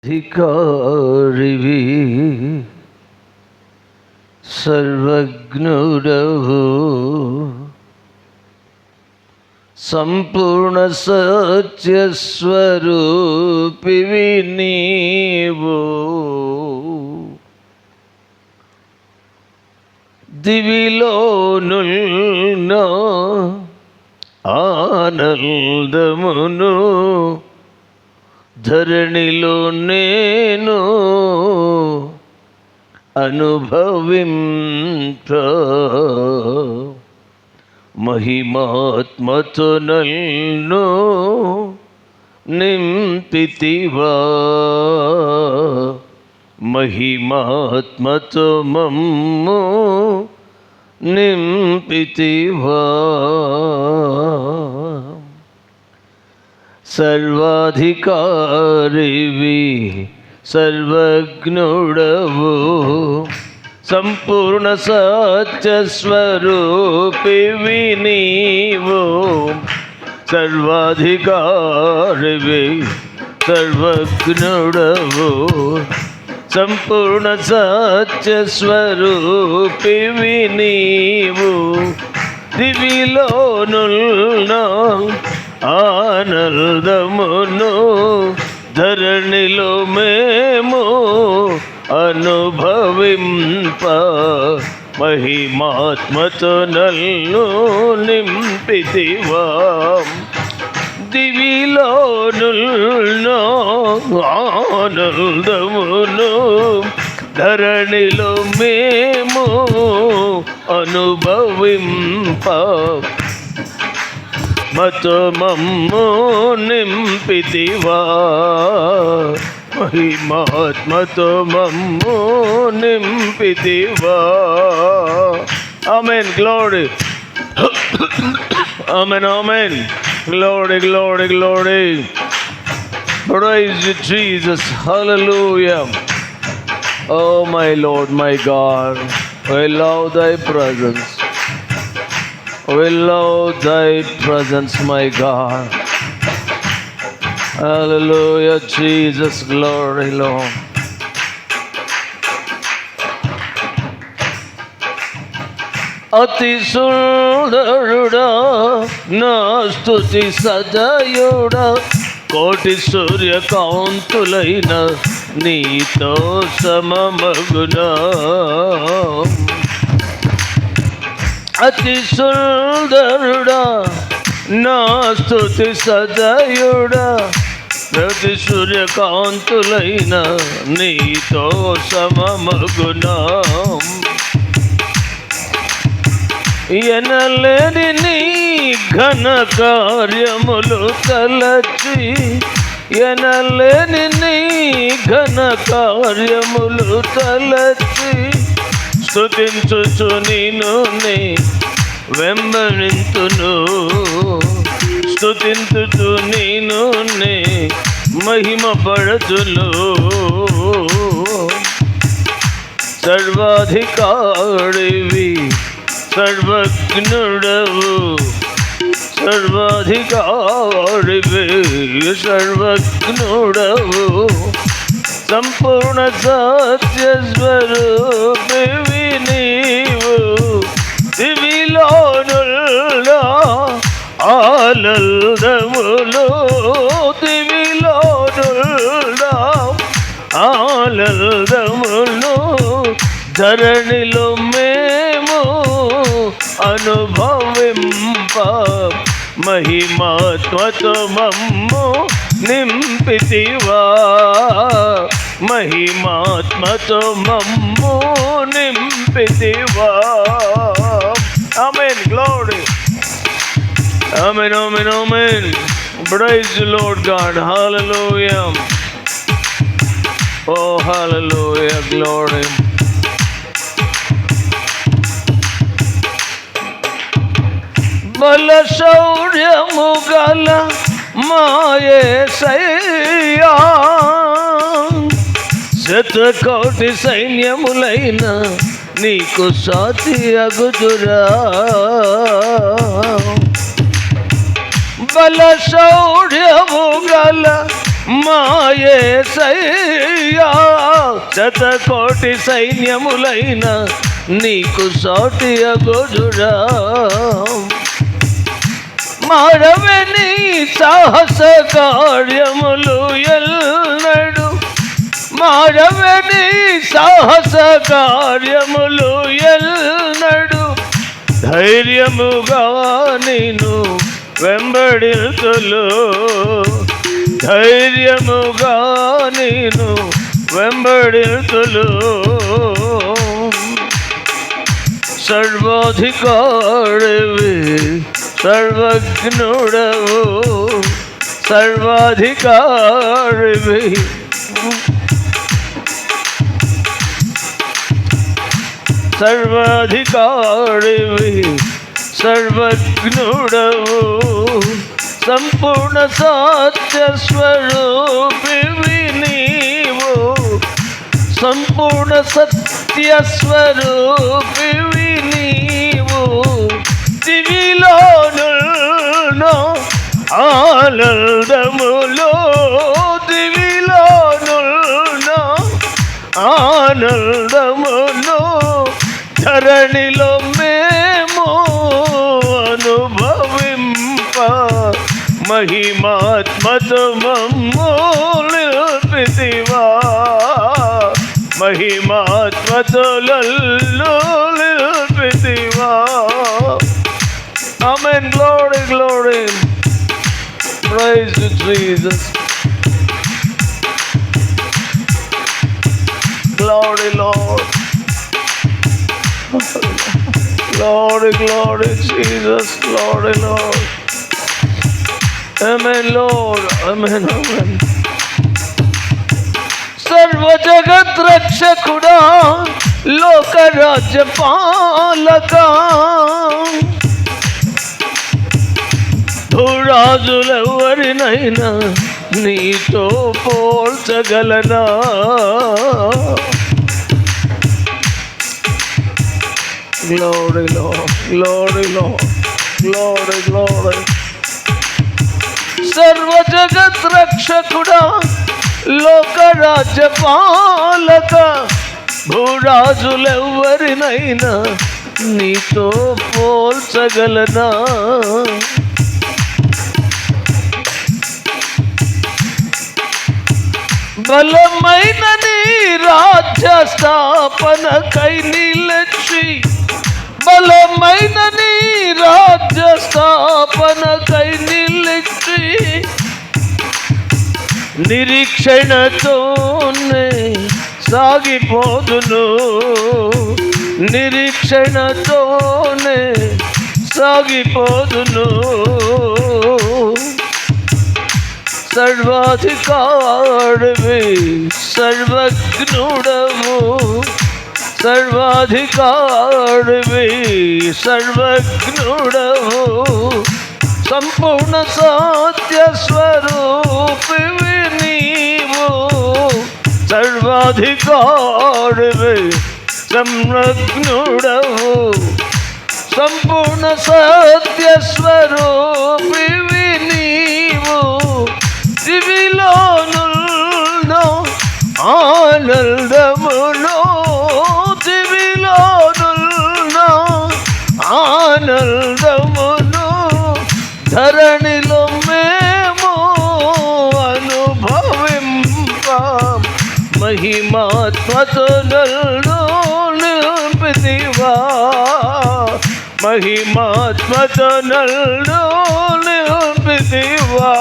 అధికారివి సర్వజ్ఞుడవు సంపూర్ణ సత్యస్వరూపివి నీవు దివిలోనున్న ఆనందమును ధరణిలో నేను అనుభవింప మహిమాత్మతో నన్ను నింపితివా మహిమాత్మతో మమ్ము నింపితివా సర్వాధికారివి సర్వజ్ఞుడవు సంపూర్ణ సత్యస్వరూపివి నీవు సర్వాధికారివి సర్వజ్ఞుడవు సంపూర్ణ సత్యస్వరూపివి నీవు దివిలోనున్న ఆనందమును ధరణిలో మేము అనుభవింప మహిమాత్మతో నన్ను నింపితివా దివిలోనున్న ఆనందమును ధరణిలో మేము అనుభవింప మతో మమ్ము నింపితివా మహిమాత్మతో మమ్ము నింపితివా amen glory amen amen glory glory glory praise you Jesus hallelujah oh my Lord my God I love thy presence. We love thy presence, my God. Hallelujah, Jesus, glory, Lord. అతి సుందరుడా నా స్తుతి సజయుడా కోటి సూర్యకాంతులైన నీతో సమమగునా అతి సుందరుడా నా స్తుతి సజయుడా ప్రతి సూర్యకాంతులైన నీతో సమమగునా ఎనలేని నీ ఘన కార్యములు తలచి ఎనలేని నీ ఘన కార్యములు తలచి స్తుతించుచు నిన్ను నే వెంబడింతును స్తుతించుచు నిన్ను నే మహిమ పడుతును సర్వాధికారివి సర్వజ్ఞుడవు సర్వాధికారివి సర్వజ్ఞుడవు సంపూర్ణ సత్యస్వరూపివి నీవు దివిలోనున్న ఆనందములో దివిలోనున్న ఆనందములో ధరణిలో మేము అనుభవింప మహిమాత్మతో మమ్ము నింపితివా మహిమాత్మతో మమ్ము నింపితివా amen glory amen amen amen praise the Lord God hallelujah oh hallelujah glory బల శౌర్యము గల మా యేసయ్యా శతకోటి సైన్యములైన నీకు సాటి అగుదురా బల శౌర్యము గల మా యేసయ్యా శతకోటి సైన్యములైన నీకు సాటి అగోజుడా మారవే నీ సాహస కార్యములు ఎల్లడు మారవే నీ సాహస కార్యములు ఎల్లడు ధైర్యముగా నేను వెంబడితులు ధైర్యముగా నేను వెంబడితులు సర్వాధికారివి సర్వజ్ఞుడవు సర్వాధికారివి సర్వాధికారివి సర్వజ్ఞుడవు సంపూర్ణ సత్య స్వరూపివి నీవు సంపూర్ణ సత్య స్వరూపివి నీవు దివిలోను ఆనందములో దివిలోను ఆనందమును ధరణిలో మేము అనుభవింప మహిమాత్మతో మమ్ము నిలిపితివా మహిమాత్మతో నిలిపితివా Amen. Glory, glory. Praise you, Jesus. Glory, Lord. Glory, glory, Jesus. Glory, Lord. Amen, Lord. Amen, amen. सर्व जगत रक्षकुड़ा लोक राज्य पालका భూరాజులెవరినైనా నీతో పోల్చగలనా Glory, Lord. Glory, Lord. Glory, glory. సర్వ జగత్ రక్షకుడా లోక రాజ్య పాలక భూరాజులెవరినైనా నీతో పోల్చగలనా బలమైన నీ రాజ్య స్థాపనకై నిలిచి బలమైన నీ రాజ్య స్థాపనకై నిలిచి నిరీక్షణతోనే సాగిపోదును నిరీక్షణతోనే సాగిపోదును సర్వాధికారివి సర్వజ్ఞుడవు సర్వాధికారివి సర్వజ్ఞుడవు సంపూర్ణ సత్య స్వరూపివి నీవు సర్వాధికారివి సర్వజ్ఞుడవు సంపూర్ణ సత్య స్వరూపివి నీవు దివిలోను ఆనందములో దివిలోను ఆనందమును ధరణిలో మేము అనుభవింప మహిమాత్మతో నిలిపితివా మహిమాత్మతో నిలిపితివా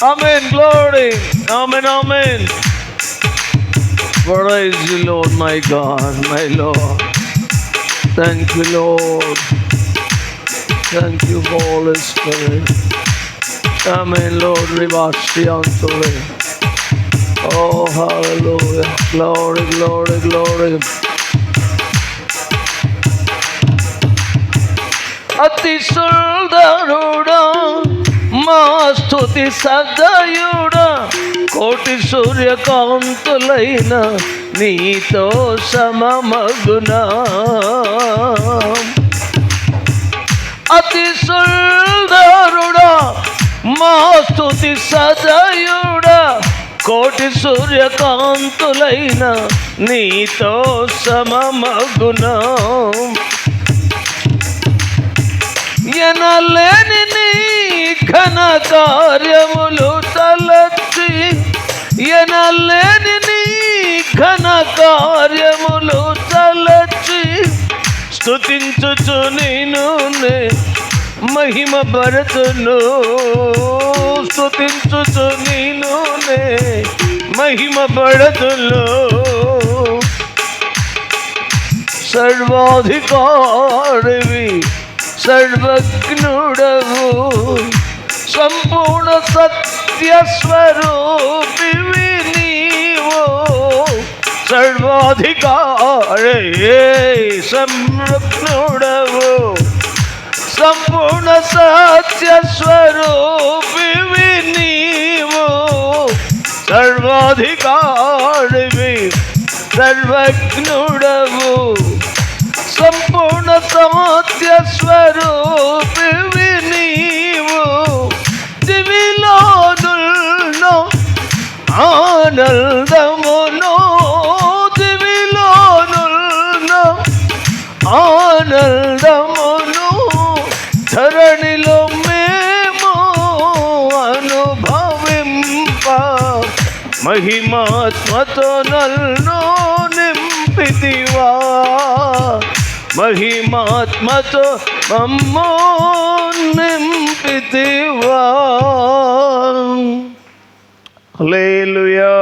Amen, glory. Amen, amen. Praise you, Lord, my God, my Lord. Thank you, Lord. Thank you, Holy Spirit. Amen, Lord. Rivashyantore. Oh, hallelujah. Glory, glory, glory. Ati Suldaruda. మా స్తుతి సదయుడా కోటి సూర్యకాంతులైన నీతో సమమగునా అతి సుందరుడా మా స్తుతి సదయుడ, కోటి సూర్యకాంతులైన నీతో సమమగునా. ఎనలేని నీ ఘన కార్యములు తలచి, ఎనలేని నీ ఘన కార్యములు తలచి, స్తుతించుచు నిన్నునే మహిమ పరతును. స్తుతించుచు నిన్నునే మహిమ పరతును. సర్వాధికారివి, సర్వజ్ఞుడవు, సంపూర్ణ సత్యస్వరూపివి నీవు. సర్వాధికారి, సంరక్షణుడవు, సంపూర్ణ సత్యస్వరూపివి నీవు. సర్వాధికారివి, సర్వజ్ఞుడవు, సంపూర్ణ సత్యస్వరూపివి నీవు. దివిలోనుల్లో ఆనందమును, దివిలోనుల్లో ఆనందమును, ధరణిలో మేము అనుభవింప. మహిమాత్మతో నన్ను నింపితివా, మహిమాత్మతో మమ్ము నింపితివా. హల్లెలూయా.